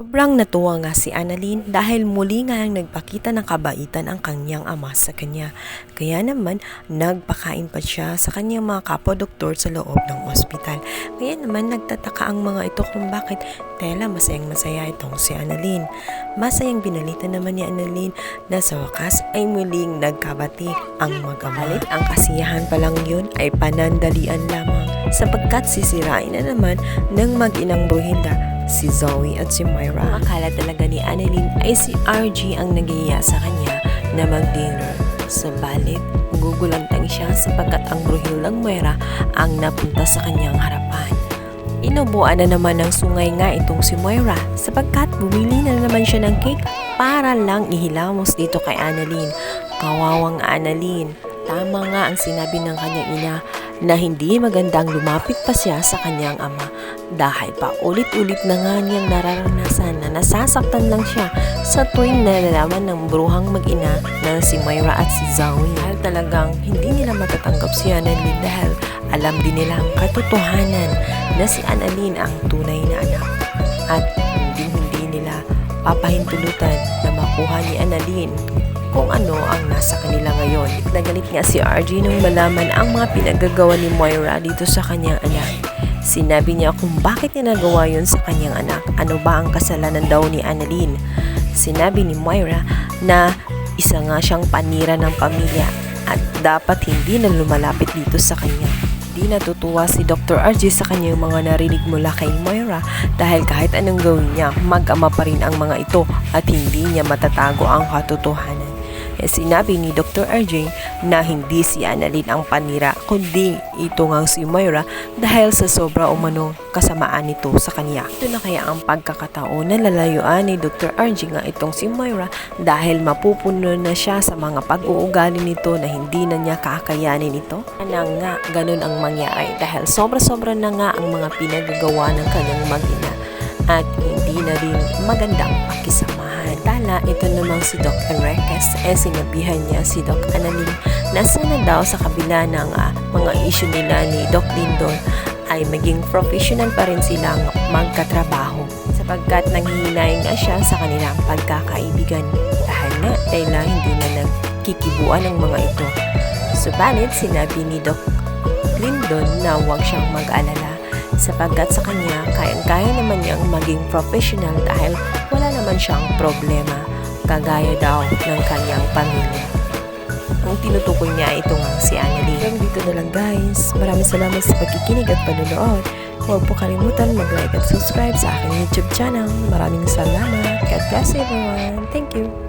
Sobrang natuwa nga si Annalyn dahil muli nga nagpakita ng kabaitan ang kanyang ama sa kanya. Kaya naman, nagpakain pa siya sa kanyang mga kapwa-doktor sa loob ng ospital. Kaya naman, nagtataka ang mga ito kung bakit tela masayang masaya itong si Annalyn. Masayang binalita naman ni Annalyn na sa wakas ay muling nagkabati ang mag-ama. Ang kasiyahan pa lang yun ay panandalian lamang sapagkat sisirain na naman ng mag-inang Brunhilda si Zoe at si Moira. Akala talaga ni Annalyn ay si RG ang nagiya sa kanya na mag-dinner. Sabalit, gugulantang siya sapagkat ang Brunhildang Moira ang napunta sa kanyang harapan. Inubuan na naman ng sungay nga itong si Moira sapagkat bumili na naman siya ng cake para lang ihilamos dito kay Annalyn. Kawawang Annalyn. Tama nga ang sinabi ng kanyang ina na hindi magandang lumapit pa siya sa kanyang ama dahil pa ulit-ulit na nga niyang nararanasan na nasasaktan lang siya sa tuwing nalalaman ng bruhang mag-ina na si Moira at si Zoe. Dahil talagang hindi nila matatanggap si Annalyn dahil alam din nila ang katotohanan na si Annalyn ang tunay na anak at hindi nila papahintulutan na makuha ni Annalyn kung ano ang nasa kanila ngayon. Nagalit nga si RG nung malaman ang mga pinagagawa ni Moira dito sa kanyang anak. Sinabi niya kung bakit niya nagawa yun sa kanyang anak. Ano ba ang kasalanan daw ni Annalyn? Sinabi ni Moira na isa nga siyang panira ng pamilya at dapat hindi na lumalapit dito sa kanya. Di natutuwa si Dr. RG sa kanyang mga narinig mula kay Moira dahil kahit anong gawin niya, mag-ama pa rin ang mga ito at hindi niya matatago ang katotohanan. Sinabi ni Dr. RJ na hindi si Annalyn ang panira kundi ito ngang si Moira dahil sa sobra umano kasamaan nito sa kanya. Ito na kaya ang pagkakataon na lalayuan ni Dr. RJ nga itong si Moira dahil mapupuno na siya sa mga pag-uugali nito na hindi na niya kakayanin ito. Ano nga ganun ang mangyari dahil sobra-sobra na nga ang mga pinagagawa ng kanyang mag-ina at hindi na rin magandang pakisamahan. Tala, ito namang si Doc Enriquez sinabihan niya si Doc Annalyn na sana daw sa kabila ng mga issue nila ni Doc Lindon ay maging professional pa rin silang magkatrabaho sapagkat nanghihinayang nga siya sa kanilang pagkakaibigan dahil hindi na nagkikibuan ang mga ito. Subalit, sinabi ni Doc Lindon na huwag siyang mag-alala sapagkat sa kanya, kayang-kaya naman niyang maging professional dahil wala naman siyang problema, kagaya daw ng kanyang pamilya. Ang tinutukoy niya ito nga si Annalyn. Hanggang dito na lang guys. Maraming salamat sa pagkikinig at panonood. Huwag po kalimutan mag-like at subscribe sa aking YouTube channel. Maraming salamat. God bless everyone. Thank you.